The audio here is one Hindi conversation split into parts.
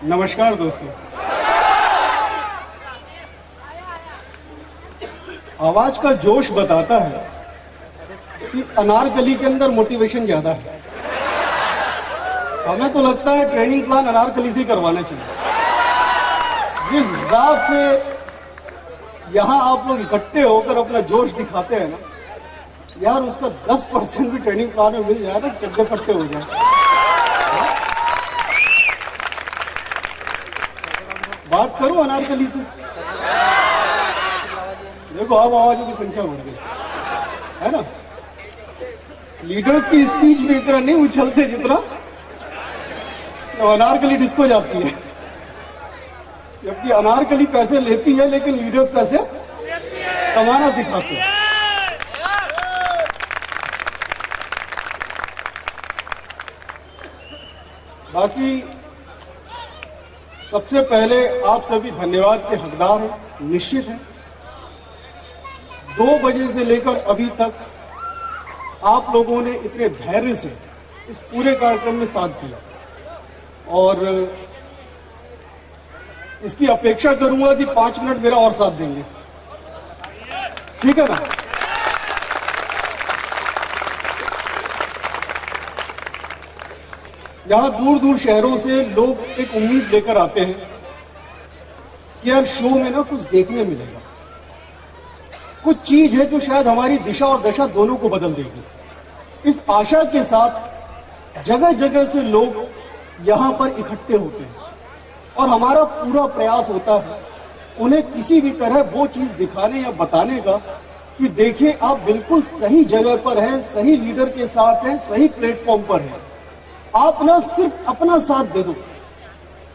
नमस्कार दोस्तों। आवाज का जोश बताता है कि अनारकली के अंदर मोटिवेशन ज्यादा है। हमें तो लगता है ट्रेनिंग प्लान अनारकली से करवाना चाहिए। जिस हिसाब से यहां आप लोग इकट्ठे होकर अपना जोश दिखाते हैं ना यार, उसका 10% भी ट्रेनिंग प्लान में मिल जाए तो चड्डे फट्टे हो जाए। बात करूं अनारकली से, देखो अब आवाजों की संख्या बढ़ गई है ना। लीडर्स की स्पीच में इतना नहीं उछलते जितना तो अनारकली डिस्को जाती है। जबकि अनारकली पैसे लेती है लेकिन लीडर्स पैसे कमाना सिखाते हैं। बाकी सबसे पहले आप सभी धन्यवाद के हकदार हैं, निश्चित हैं। 2 बजे से लेकर अभी तक आप लोगों ने इतने धैर्य से इस पूरे कार्यक्रम में साथ दिया और इसकी अपेक्षा करूंगा कि 5 मिनट मेरा और साथ देंगे, ठीक है ना। यहां दूर दूर शहरों से लोग एक उम्मीद लेकर आते हैं कि यार शो में ना कुछ देखने मिलेगा, कुछ चीज है जो शायद हमारी दिशा और दशा दोनों को बदल देगी। इस आशा के साथ जगह जगह से लोग यहां पर इकट्ठे होते हैं और हमारा पूरा प्रयास होता है उन्हें किसी भी तरह वो चीज दिखाने या बताने का कि देखिए आप बिल्कुल सही जगह पर हैं, सही लीडर के साथ हैं, सही प्लेटफॉर्म पर हैं। आप ना सिर्फ अपना साथ दे दो,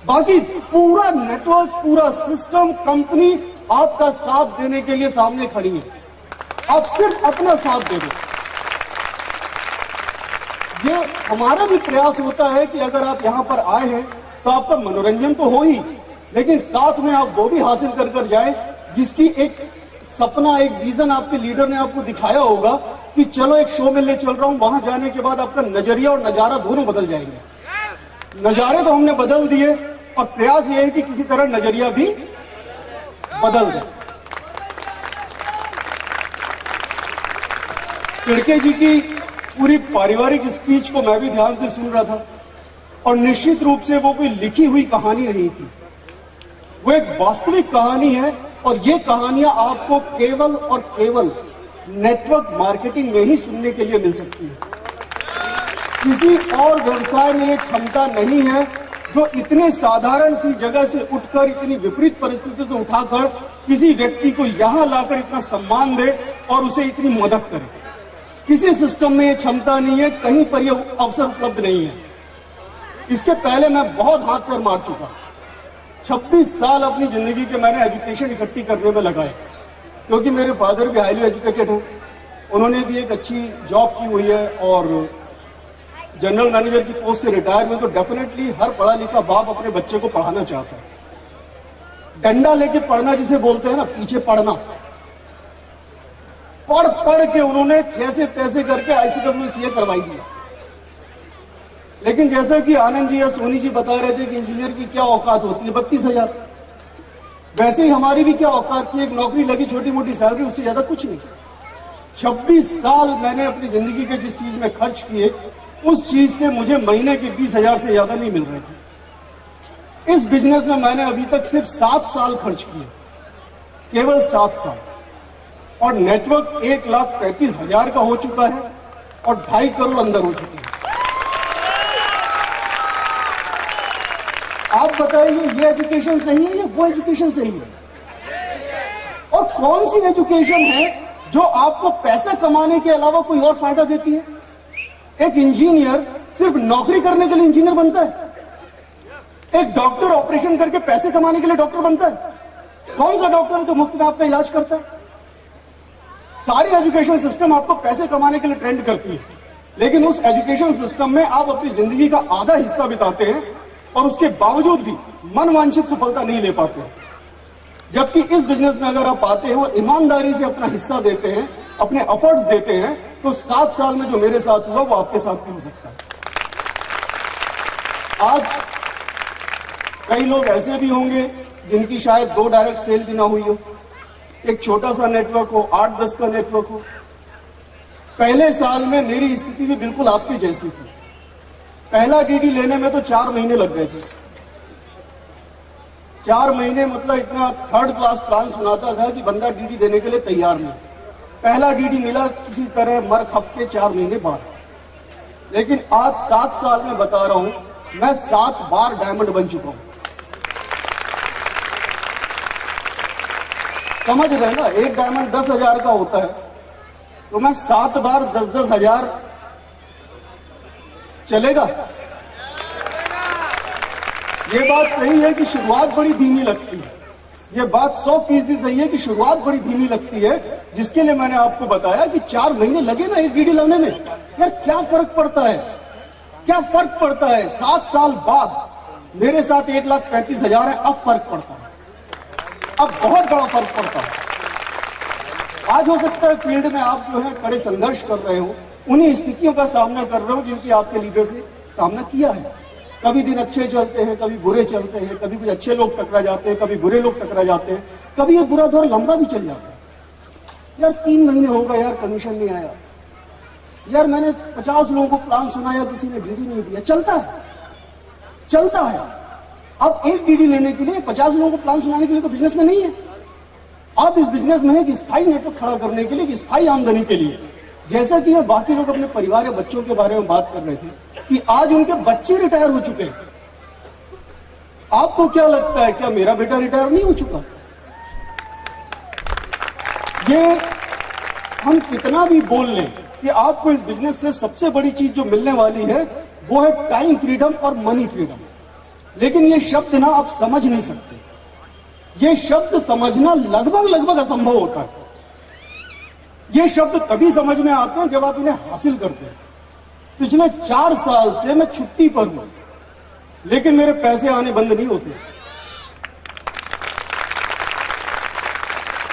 बाकी पूरा नेटवर्क, पूरा सिस्टम, कंपनी आपका साथ देने के लिए सामने खड़ी है। आप सिर्फ अपना साथ दे दो। ये हमारा भी प्रयास होता है कि अगर आप यहां पर आए हैं तो आपका मनोरंजन तो हो ही, लेकिन साथ में आप वो भी हासिल कर जाए जिसकी एक सपना, एक विजन आपके लीडर ने आपको दिखाया होगा कि चलो एक शो मिलने चल रहा हूं, वहां जाने के बाद आपका नजरिया और नजारा दोनों बदल जाएंगे। नजारे तो हमने बदल दिए और प्रयास यह है कि किसी तरह नजरिया भी बदल दे। तिड़के जी की पूरी पारिवारिक स्पीच को मैं भी ध्यान से सुन रहा था और निश्चित रूप से वो कोई लिखी हुई कहानी नहीं थी, वो एक वास्तविक कहानी है और ये कहानियां आपको केवल और केवल नेटवर्क मार्केटिंग में ही सुनने के लिए मिल सकती है। किसी और व्यवसाय में ये क्षमता नहीं है जो इतने साधारण सी जगह से उठकर, इतनी विपरीत परिस्थितियों से उठाकर किसी व्यक्ति को यहां लाकर इतना सम्मान दे और उसे इतनी मदद करे। किसी सिस्टम में ये क्षमता नहीं है, कहीं पर यह अवसर उपलब्ध नहीं है। इसके पहले मैं बहुत हाथ पैर मार चुका। 26 साल अपनी जिंदगी के मैंने एजुकेशन इकट्ठी करने में लगाए, क्योंकि मेरे फादर भी हाईली एजुकेटेड हैं, उन्होंने भी एक अच्छी जॉब की हुई है और जनरल मैनेजर की पोस्ट से रिटायर हुए। तो डेफिनेटली हर पढ़ा लिखा बाप अपने बच्चे को पढ़ाना चाहता है। डंडा लेके पढ़ना जिसे बोलते हैं ना, पीछे पढ़ना, पढ़ के उन्होंने जैसे तैसे करके ICWCA करवाई दिया। लेकिन जैसा कि आनंद जी या सोनी जी बता रहे थे कि इंजीनियर की क्या औकात होती है, 32,000, वैसे ही हमारी भी क्या औकात थी, एक नौकरी लगी, छोटी मोटी सैलरी, उससे ज्यादा कुछ नहीं। 26 साल मैंने अपनी जिंदगी के जिस चीज में खर्च किए उस चीज से मुझे महीने के 20,000 से ज्यादा नहीं मिल रहे थे। इस बिजनेस में मैंने अभी तक सिर्फ 7 साल खर्च किए, केवल 7 साल, और नेटवर्क 1,35,000 का हो चुका है और 2.5 करोड़ अंदर हो चुके हैं। आप बताइए ये एजुकेशन सही है या वो एजुकेशन सही है? और कौन सी एजुकेशन है जो आपको पैसे कमाने के अलावा कोई और फायदा देती है? एक इंजीनियर सिर्फ नौकरी करने के लिए इंजीनियर बनता है? एक डॉक्टर ऑपरेशन करके पैसे कमाने के लिए डॉक्टर बनता है? कौन सा डॉक्टर है जो मुफ्त में आपका इलाज करता है? सारी एजुकेशन सिस्टम आपको पैसे कमाने के लिए ट्रेंड करती है, लेकिन उस एजुकेशन सिस्टम में आप अपनी जिंदगी का आधा हिस्सा बिताते हैं और उसके बावजूद भी मनवांछित सफलता नहीं ले पाते हैं। जबकि इस बिजनेस में अगर आप आते हैं और ईमानदारी से अपना हिस्सा देते हैं, अपने एफर्ट्स देते हैं, तो 7 साल में जो मेरे साथ हुआ वो आपके साथ भी हो सकता है। आज कई लोग ऐसे भी होंगे जिनकी शायद 2 डायरेक्ट सेल भी ना हुई हो, एक छोटा सा नेटवर्क हो, 8-10 का नेटवर्क हो। पहले साल में मेरी स्थिति भी बिल्कुल आपकी जैसी थी। पहला डीडी लेने में तो 4 महीने लग गए थे। 4 महीने मतलब इतना थर्ड क्लास प्लान सुनाता था कि बंदा डीडी देने के लिए तैयार नहीं। पहला डीडी मिला किसी तरह मर खप के 4 महीने बाद। लेकिन आज 7 साल में बता रहा हूं, मैं 7 बार डायमंड बन चुका हूं। समझ रहे ना, एक डायमंड 10,000 का होता है, तो मैं 7 बार 10-10 हजार चलेगा। ये बात सही है कि शुरुआत बड़ी धीमी लगती है। ये बात 100% सही है कि शुरुआत बड़ी धीमी लगती है, जिसके लिए मैंने आपको बताया कि 4 महीने लगे ना एक डीडी लाने में। यार क्या फर्क पड़ता है, क्या फर्क पड़ता है। 7 साल बाद मेरे साथ 1,35,000 है, अब फर्क पड़ता है, अब बहुत बड़ा फर्क पड़ता है। आज हो सकता है फील्ड में आप जो है कड़े संघर्ष कर रहे हो, उन्हीं स्थितियों का सामना कर रहे हो जिनकी आपके लीडर से सामना किया है। कभी दिन अच्छे चलते हैं, कभी बुरे चलते हैं, कभी कुछ अच्छे लोग टकरा जाते हैं, कभी बुरे लोग टकरा जाते हैं, कभी ये बुरा दौर लंबा भी चल जाता है। यार 3 महीने हो गए यार, कमीशन नहीं आया। यार मैंने 50 लोगों को प्लान सुनाया, किसी ने डीडी नहीं दिया। चलता है, चलता है। अब एक डीडी लेने के लिए 50 लोगों को प्लान सुनाने के लिए तो बिजनेस में नहीं है। आप इस बिजनेस में है कि स्थायी नेटवर्क खड़ा करने के लिए, कि स्थायी आमदनी के लिए। जैसा कि बाकी लोग अपने परिवार या बच्चों के बारे में बात कर रहे थे कि आज उनके बच्चे रिटायर हो चुके हैं। आपको क्या लगता है, क्या मेरा बेटा रिटायर नहीं हो चुका? ये हम कितना भी बोल लें कि आपको इस बिजनेस से सबसे बड़ी चीज जो मिलने वाली है वो है टाइम फ्रीडम और मनी फ्रीडम। लेकिन ये शब्द ना आप समझ नहीं सकते। ये शब्द समझना लगभग असंभव होता है। ये शब्द तभी समझ में आते हैं जब आप इन्हें हासिल करते हैं। पिछले 4 साल से मैं छुट्टी पर हूं, लेकिन मेरे पैसे आने बंद नहीं होते।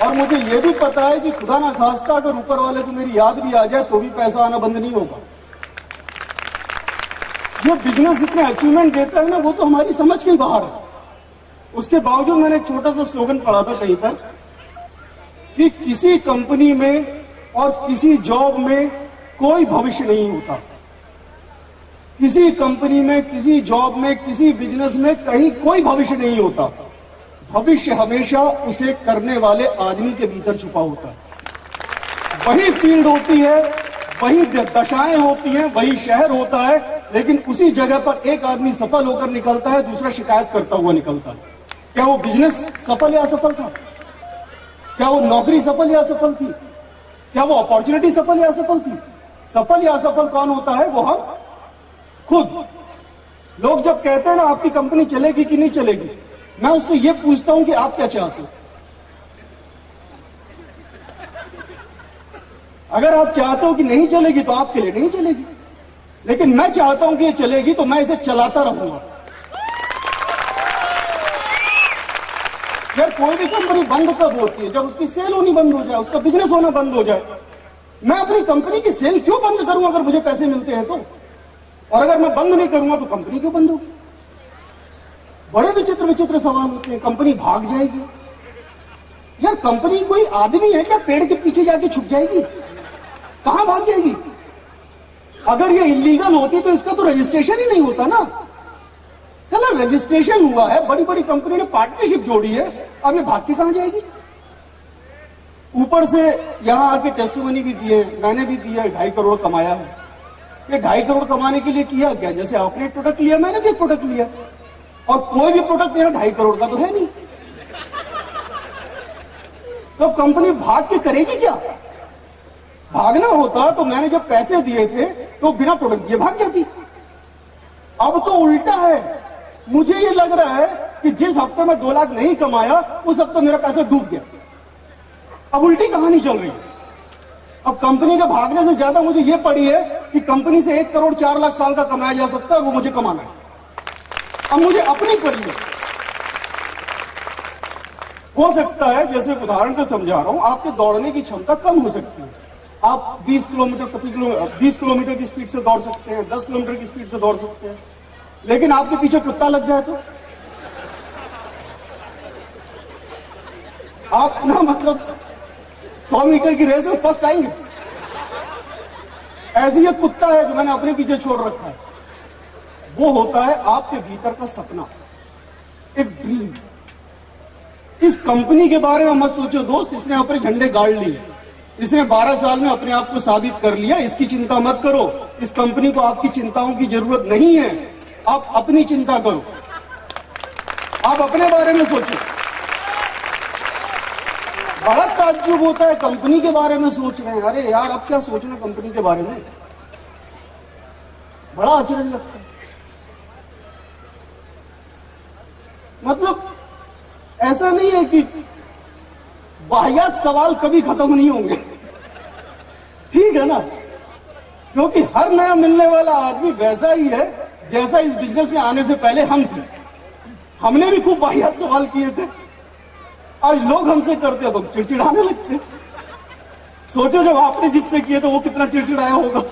और मुझे यह भी पता है कि खुदा ना खास्ता अगर ऊपर वाले को मेरी याद भी आ जाए तो भी पैसा आना बंद नहीं होगा। ये बिजनेस जितने अचीवमेंट देता है ना, वो तो हमारी समझ के ही बाहर है। उसके बावजूद मैंने एक छोटा सा स्लोगन पढ़ा था कहीं पर कि किसी कंपनी में और किसी जॉब में कोई भविष्य नहीं होता। किसी कंपनी में, किसी जॉब में, किसी बिजनेस में कहीं कोई भविष्य नहीं होता। भविष्य हमेशा उसे करने वाले आदमी के भीतर छुपा होता है। वही फील्ड होती है, वही दशाएं होती हैं, वही शहर होता है, लेकिन उसी जगह पर एक आदमी सफल होकर निकलता है, दूसरा शिकायत करता हुआ निकलता है। क्या वो बिजनेस सफल या असफल था? क्या वो नौकरी सफल या असफल थी? क्या वो अपॉर्चुनिटी सफल या असफल थी? सफल या असफल कौन होता है? वो हम खुद। लोग जब कहते हैं ना आपकी कंपनी चलेगी कि नहीं चलेगी, मैं उससे ये पूछता हूं कि आप क्या चाहते हो। अगर आप चाहते हो कि नहीं चलेगी तो आपके लिए नहीं चलेगी, लेकिन मैं चाहता हूं कि ये चलेगी तो मैं इसे चलाता रहूंगा। यार कोई भी कंपनी बंद कब होती है? जब उसकी सेल होनी बंद हो जाए, उसका बिजनेस होना बंद हो जाए। मैं अपनी कंपनी की सेल क्यों बंद करूं अगर मुझे पैसे मिलते हैं तो? और अगर मैं बंद नहीं करूंगा तो कंपनी क्यों बंद होगी? बड़े विचित्र सवाल होते हैं। कंपनी भाग जाएगी। यार कंपनी कोई आदमी है क्या? पेड़ के पीछे जाके छुप जाएगी? कहां भाग जाएगी? अगर ये इलीगल होती तो इसका तो रजिस्ट्रेशन ही नहीं होता ना। चला रजिस्ट्रेशन हुआ है, बड़ी बड़ी कंपनी ने पार्टनरशिप जोड़ी है, अब ये भाग के कहां जाएगी? ऊपर से यहां आके टेस्टिमनी भी दिए, मैंने भी दिया, 2.5 करोड़ कमाया है। ये 2.5 करोड़ कमाने के लिए किया क्या? जैसे आपने एक प्रोडक्ट लिया, मैंने भी एक प्रोडक्ट लिया, और कोई भी प्रोडक्ट मेरा 2.5 करोड़ का तो है नहीं। तो कंपनी भाग के करेगी क्या? भागना होता तो मैंने जब पैसे दिए थे तो बिना प्रोडक्ट दिए भाग जाती। अब तो उल्टा है। मुझे ये लग रहा है कि जिस हफ्ते में 2 लाख नहीं कमाया, उस हफ्ते मेरा पैसा डूब गया। अब उल्टी कहानी चल रही है। अब कंपनी के भागने से ज्यादा मुझे ये पड़ी है कि कंपनी से 1 करोड़ 4 लाख साल का कमाया जा सकता है, वो मुझे कमाना है। अब मुझे अपनी पड़ी है। हो सकता है, जैसे उदाहरण से समझा रहा हूं, आपके दौड़ने की क्षमता कम हो सकती है। आप 20 किलोमीटर की स्पीड से दौड़ सकते हैं, 10 किलोमीटर की स्पीड से दौड़ सकते हैं, लेकिन आपके पीछे कुत्ता लग जाए तो आप ना मतलब 100 मीटर की रेस में फर्स्ट आएंगे। ऐसे ही कुत्ता है जो मैंने अपने पीछे छोड़ रखा है, वो होता है आपके भीतर का सपना, एक ड्रीम। इस कंपनी के बारे में मत सोचो दोस्त, इसने अपने झंडे गाड़ लिए, इसने 12 साल में अपने आप को साबित कर लिया, इसकी चिंता मत करो। इस कंपनी को आपकी चिंताओं की जरूरत नहीं है, आप अपनी चिंता करो, आप अपने बारे में सोचो। बड़ा ताज्जुब होता है, कंपनी के बारे में सोच रहे हैं, अरे यार अब क्या सोचना कंपनी के बारे में, बड़ा आश्चर्य लगता है। मतलब ऐसा नहीं है कि वाहियात सवाल कभी खत्म नहीं होंगे, ठीक है ना, क्योंकि हर नया मिलने वाला आदमी वैसा ही है जैसा इस बिजनेस में आने से पहले हम थे। हमने भी खूब वाहियात सवाल किए थे, आज लोग हमसे करते तो चिड़चिड़ाने लगते। सोचो जब आपने जिससे किए तो वो कितना चिड़चिड़ाया होगा,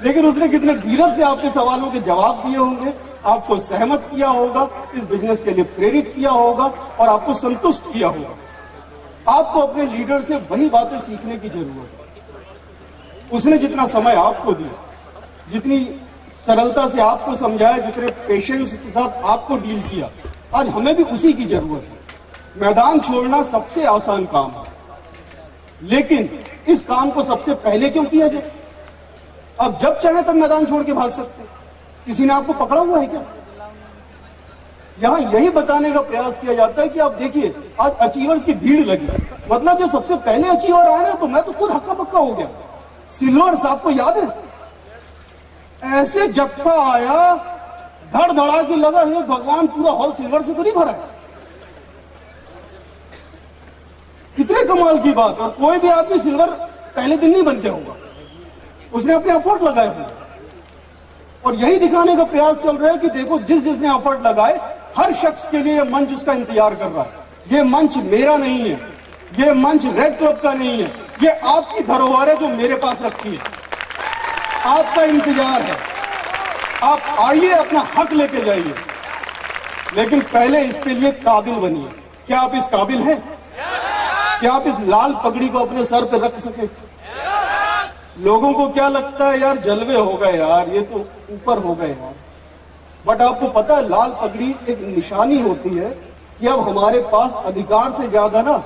लेकिन उसने कितने धीरज से आपके सवालों के जवाब दिए होंगे, आपको सहमत किया होगा, इस बिजनेस के लिए प्रेरित किया होगा और आपको संतुष्ट किया होगा। आपको अपने लीडर से वही बातें सीखने की जरूरत है। उसने जितना समय आपको दिया, जितनी सरलता से आपको समझाया, जितने पेशेंस के साथ आपको डील किया, आज हमें भी उसी की जरूरत है। मैदान छोड़ना सबसे आसान काम है, लेकिन इस काम को सबसे पहले क्यों किया जाए? अब जब चाहे तब मैदान छोड़ के भाग सकते, किसी ने आपको पकड़ा हुआ है क्या? यहां यही बताने का प्रयास किया जाता है कि आप देखिए आज अचीवर्स की भीड़ लगी, मतलब जो सबसे पहले अचीवर आए ना, तो मैं तो खुद हक्का पक्का हो गया। सिल्वर्स आपको याद है, ऐसे जत्था आया, धड़ धड़ा के लगा, हे भगवान पूरा हॉल सिल्वर से तो नहीं भरा है। कितने कमाल की बात। और कोई भी आदमी सिल्वर पहले दिन नहीं बन गया होगा, उसने अपने एफर्ट लगाए होंगे। और यही दिखाने का प्रयास चल रहा है कि देखो जिसने एफर्ट लगाए, हर शख्स के लिए यह मंच उसका इंतजार कर रहा है। ये मंच मेरा नहीं है, ये मंच रेड क्लब का नहीं है, ये आपकी धरोहर है जो मेरे पास रखी है, आपका इंतजार है। आप आइए, अपना हक लेके जाइए, लेकिन पहले इसके लिए काबिल बनिए। क्या आप इस काबिल हैं? क्या आप इस लाल पगड़ी को अपने सर पे रख सके? लोगों को क्या लगता है, यार जलवे हो गए यार, ये तो ऊपर हो गए यार। बट आपको पता है लाल पगड़ी एक निशानी होती है कि अब हमारे पास अधिकार से ज्यादा ना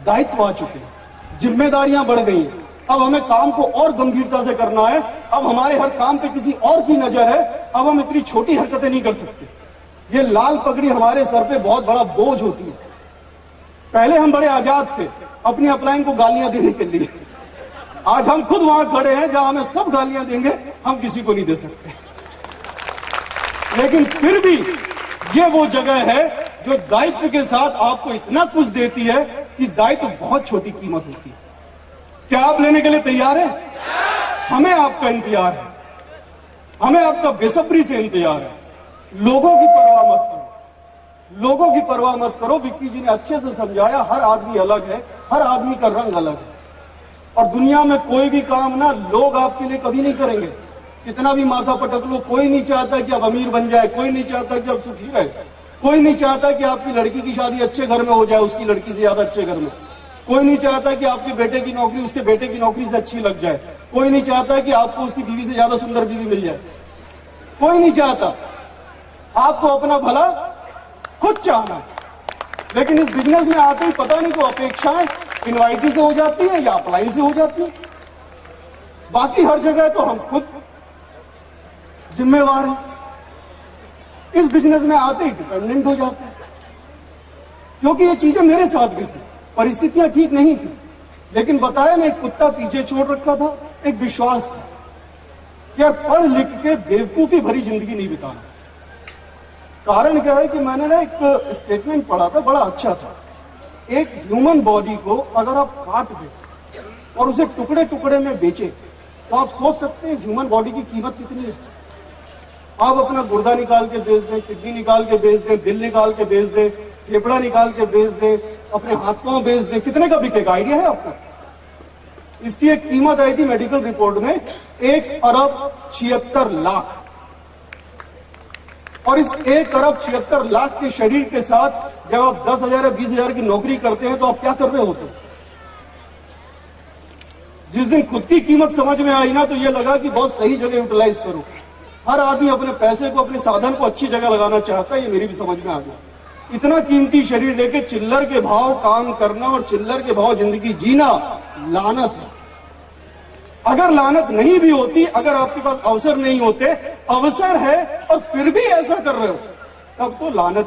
दायित्व आ चुके हैं, जिम्मेदारियां बढ़ गई हैं। अब हमें काम को और गंभीरता से करना है, अब हमारे हर काम पे किसी और की नजर है, अब हम इतनी छोटी हरकतें नहीं कर सकते। ये लाल पगड़ी हमारे सर पे बहुत बड़ा बोझ होती है। पहले हम बड़े आजाद थे अपनी अपलाइन को गालियां देने के लिए, आज हम खुद वहां खड़े हैं जहां हमें सब गालियां देंगे, हम किसी को नहीं दे सकते। लेकिन फिर भी ये वो जगह है जो दायित्व के साथ आपको इतना कुछ देती है कि दायित्व बहुत छोटी कीमत होती है। क्या आप लेने के लिए तैयार हैं? हमें आपका इंतजार है, हमें आपका बेसब्री से इंतजार है। लोगों की परवाह मत करो, लोगों की परवाह मत करो। विक्की जी ने अच्छे से समझाया, हर आदमी अलग है, हर आदमी का रंग अलग है। और दुनिया में कोई भी काम ना लोग आपके लिए कभी नहीं करेंगे, कितना भी माथा पटक लो। कोई नहीं चाहता कि आप अमीर बन जाए, कोई नहीं चाहता कि आप सुखी रहे, कोई नहीं चाहता कि आपकी लड़की की शादी अच्छे घर में हो जाए, उसकी लड़की से ज्यादा अच्छे घर में। कोई नहीं चाहता कि आपके बेटे की नौकरी उसके बेटे की नौकरी से अच्छी लग जाए। कोई नहीं चाहता कि आपको उसकी बीवी से ज्यादा सुंदर बीवी मिल जाए, कोई नहीं चाहता। आपको अपना भला खुद चाहना है। लेकिन इस बिजनेस में आते ही पता नहीं तो अपेक्षाएं इनवाइटी से हो जाती है या अप्लाई से हो जाती है। बाकी हर जगह तो हम खुद जिम्मेवार हैं। इस बिजनेस में आते ही डिपेंडेंट हो जाते हैं, क्योंकि ये चीजें मेरे साथ भी थी, परिस्थितियां ठीक नहीं थी। लेकिन बताया ना, एक कुत्ता पीछे छोड़ रखा था, एक विश्वास था कि यार पढ़ लिख के बेवकूफी भरी जिंदगी नहीं बिताना। कारण क्या है कि मैंने ना एक स्टेटमेंट पढ़ा था, बड़ा अच्छा था। एक ह्यूमन बॉडी को अगर आप काट दें और उसे टुकड़े टुकड़े में बेचें, तो आप सोच सकते हैं ह्यूमन बॉडी की कीमत कितनी है। आप अपना गुर्दा निकाल के बेच दें, किडनी निकाल के बेच दें, दिल निकाल के बेच दें, फेफड़ा निकाल के बेच दें, अपने हाथ पांव बेच दें, कितने का बिकेगा? आइडिया है आपको? इसकी एक कीमत आई थी मेडिकल रिपोर्ट में, 1 अरब 76 लाख। और इस 1,76,00,000 के शरीर के साथ जब आप 10,000 या 20,000 की नौकरी करते हैं तो आप क्या कर रहे होते? जिस दिन खुद की कीमत समझ में आई ना, तो ये लगा कि बहुत सही जगह यूटिलाइज करूं। हर आदमी अपने पैसे को, अपने साधन को अच्छी जगह लगाना चाहता है, ये मेरी भी समझ में आ गया। इतना कीमती शरीर लेके चिल्लर के भाव काम करना और चिल्लर के भाव जिंदगी जीना लानत है। अगर लानत नहीं भी होती, अगर आपके पास अवसर नहीं होते, अवसर है और फिर भी ऐसा कर रहे हो, तब तो लानत